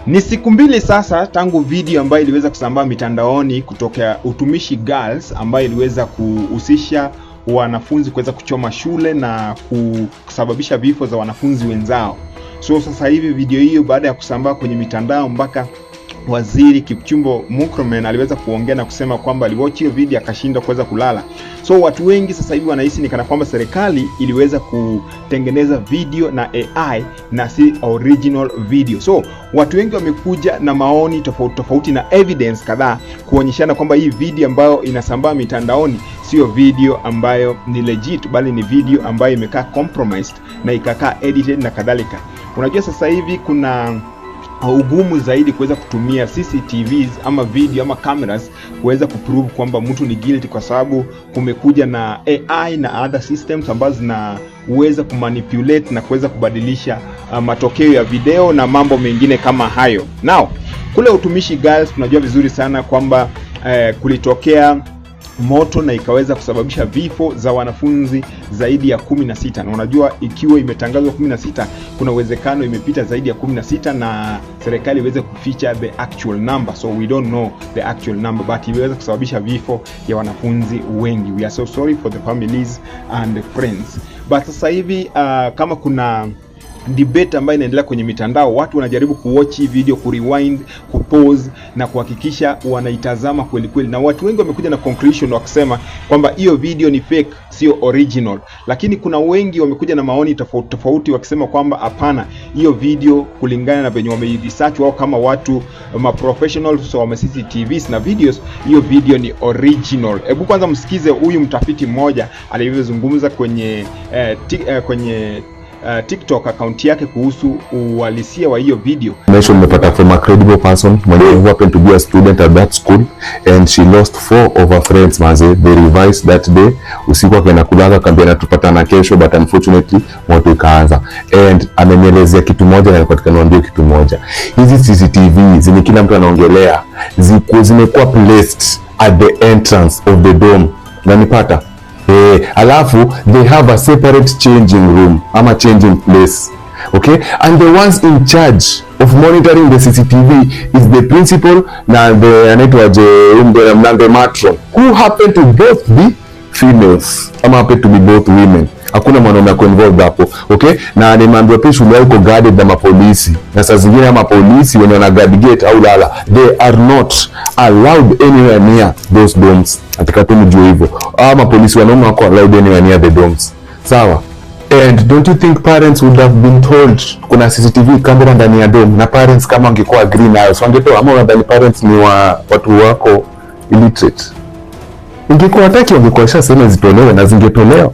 Ni siku mbili sasa tangu video ambayo iliweza kusambaa mitandaoni kutoka Utumishi Girls ambayo iliweza kuhusisha wanafunzi kuweza kuchoma shule na kusababisha vifo za wanafunzi wenzao. So sasa hivi video hiyo baada ya kusambaa kwenye mitandao mpaka Waziri Kipchumba Murkomen aliweza kuongea na kusema kwamba aliwatch hiyo video akashindwa kuweza kulala. So watu wengi sasa hivi wanahisi ni kana kwamba serikali iliweza kutengeneza video na AI na si original video. So watu wengi wamekuja na maoni tofauti na evidence kadhaa kuonyeshana kwamba hii video ambayo inasambaa mitandaoni sio video ambayo ni legit, bali ni video ambayo imekaa compromised na ikakaa edited na kadhalika. Unajua sasa hivi kuna ugumu zaidi kuweza kutumia CCTVs ama video ama cameras kuweza kuprove kwamba mtu ni guilty, kwa sababu kumekuja na AI na other systems ambazo zinaweza kumanipulate na kuweza kubadilisha matokeo ya video na mambo mengine kama hayo. Now, kule Utumishi Girls tunajua vizuri sana kwamba kulitokea moto na ikaweza kusababisha vifo za wanafunzi zaidi ya 16, na unajua ikiwa imetangazwa 16 kuna uwezekano imepita zaidi ya 16 na serikali iweze kuficha the actual number, so we don't know the actual number, but iweza kusababisha vifo ya wanafunzi wengi. We are so sorry for the families and the friends. But sasa hivi kama kuna debate ambayo inaendelea kwenye mitandao, watu wanajaribu kuwatch video, kurewind, kupause na kuhakikisha wanaitazama kweli kweli, na watu wengi wamekuja na conclusion wakisema kwamba hiyo video ni fake, sio original. Lakini kuna wengi wamekuja na maoni tofauti wakisema kwamba hapana, hiyo video kulingana na venye wameresearch wao kama watu professionals wa CCTVs na videos, hiyo video ni original. Hebu kwanza msikize huyu mtafiti mmoja alivyozungumza kwenye TikTok account yake kuhusu uhalisia wa hiyo video. Information nimepata from a credible person who happened to be a student at that school, and she lost 4 of her friends maze. They revised that day, usiku akaenda kulala kaambia tupatana kesho, but unfortunately moto ikaanza. And amenielezea kitu moja na nilikuwa niambie kitu moja. Hizi CCTV zenye kila mtu anaongelea zimekuwa placed at the entrance of the dome. Unanipata? Alafu they have a separate changing room ama changing place, okay, and the ones in charge of monitoring the CCTV is the principal na the anaitwa matron, who happen to both be females ama happen to be both women. Hakuna mwanaume ako involved hapo, okay, na nimeambiwa pia shule yako guarded na mapolisi, na saa zingine mapolisi wenye wana guard gate au lala, they are not allowed anywhere near those domes. Atakatu mjue hivyo, mapolisi wanaume wako allowed anywhere near the domes, sawa? And don't you think parents would have been told kuna CCTV camera ndani ya dome, na parents kama wangekuwa agree nayo wangetoa, ama unadhani parents ni watu wako illiterate? Ingekuwa wataki wangekuwa sema zitolewe na zingetolewa.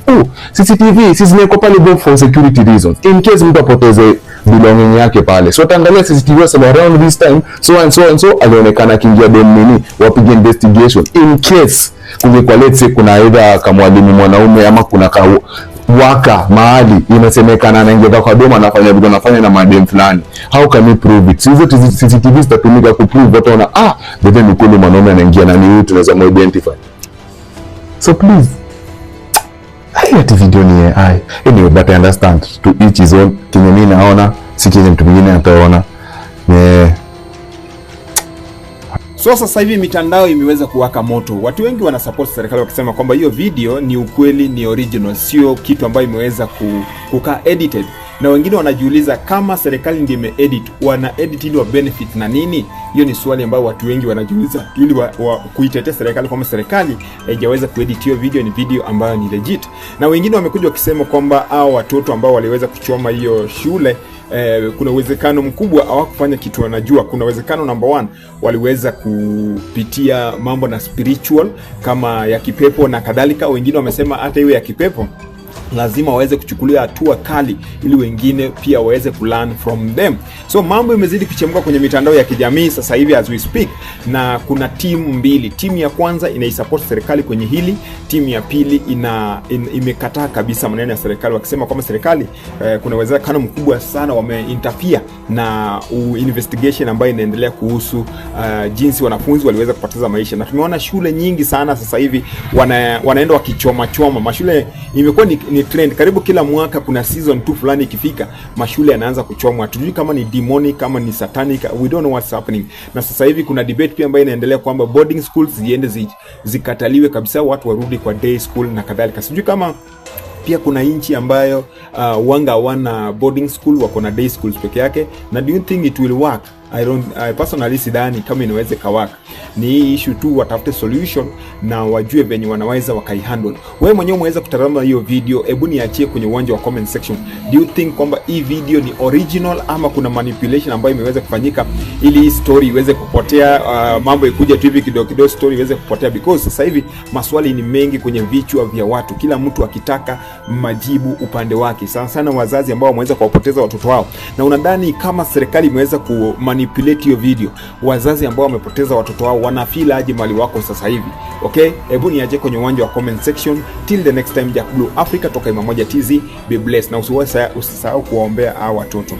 CCTV zimewekwa pale for security reasons, in case mtu apoteze belonging yake pale. So taangalia CCTV so around this time so and so alionekana kiingia dome nini, wapige investigation in case kungekuwa let's say kuna either kama mwalimu mwanaume ama kuna waka mahali inasemekana anaingia kwa dome anafanya vitu anafanya na madem fulani. How can we prove it? Hizo CCTV zitatumika ku prove watu wana then ni kweli mwanaume anaingia na ni huyu tunaweza identify. So please, hii video ni AI. Anyway, but I understand to each his own. Kenye mimi naona si kenye mtu mwingine ataona. So sasa hivi mitandao imeweza kuwaka moto. Watu wengi wana support serikali wakisema kwamba hiyo video ni ukweli, ni original, sio kitu ambayo imeweza kukaa edited. Na wengine wanajiuliza kama serikali ndiyo imeedit, wana edit ili wa benefit na nini? Hiyo ni swali ambayo watu wengi wanajiuliza, ili kuitetea serikali kwamba serikali haijaweza kuedit hiyo video, ni video ambayo ni legit. Na wengine wamekuja wakisema kwamba hao watoto ambao waliweza kuchoma hiyo shule kuna uwezekano mkubwa hawakufanya kitu wanajua. Kuna uwezekano number 1 waliweza kupitia mambo na spiritual kama ya kipepo na kadhalika. Wengine wamesema hata hiyo ya kipepo lazima waweze kuchukulia hatua kali ili wengine pia waweze kulearn from them. So mambo imezidi kuchemka kwenye mitandao ya kijamii sasa hivi as we speak, na kuna timu mbili. Timu ya kwanza inaisupport serikali kwenye hili, timu ya pili imekataa kabisa maneno ya serikali wakisema kwamba serikali kuna uwezekano mkubwa sana wameinterfere na investigation ambayo inaendelea kuhusu jinsi wanafunzi waliweza kupoteza maisha. Na tumeona shule nyingi sana sasa hivi wanaenda wakichoma. Mashule imekuwa ni ni trend. Karibu kila mwaka kuna season 2 fulani ikifika, mashule yanaanza kuchomwa. Hatujui kama ni demonic, kama ni satanic, we don't know what's happening. Na sasa hivi kuna debate pia ambayo inaendelea kwamba boarding schools ziende zikataliwe kabisa, watu warudi kwa day school na kadhalika. Sijui kama pia kuna nchi ambayo wanga wana boarding school, wako na day schools peke yake. Na do you think it will work? I personally sidhani kama inaweza kawaka. Ni issue tu, watafute solution na wajue venye wanaweza wakaihandle. Wewe mwenyewe umeweza kutazama hiyo video, hebu niachie kwenye uwanja wa comment section. Do you think kwamba hii video ni original ama kuna manipulation ambayo imeweza kufanyika ili hii story iweze kupotea, mambo ikuja tu hivi kidogo kidogo story iweze kupotea? Because sasa hivi maswali ni mengi kwenye vichwa vya watu, kila mtu akitaka majibu upande wake, sana sana wazazi ambao wameweza kuwapoteza watoto wao. Na unadhani kama serikali imeweza ku manipulate hiyo video, wazazi ambao wamepoteza watoto wao wanafeel aje mali wako sasa hivi? Okay, hebu niaje kwenye uwanja wa comment section. Till the next time, Jack Blue Africa toka Imamoja TZ, be blessed, na usisahau kuwaombea hao watoto.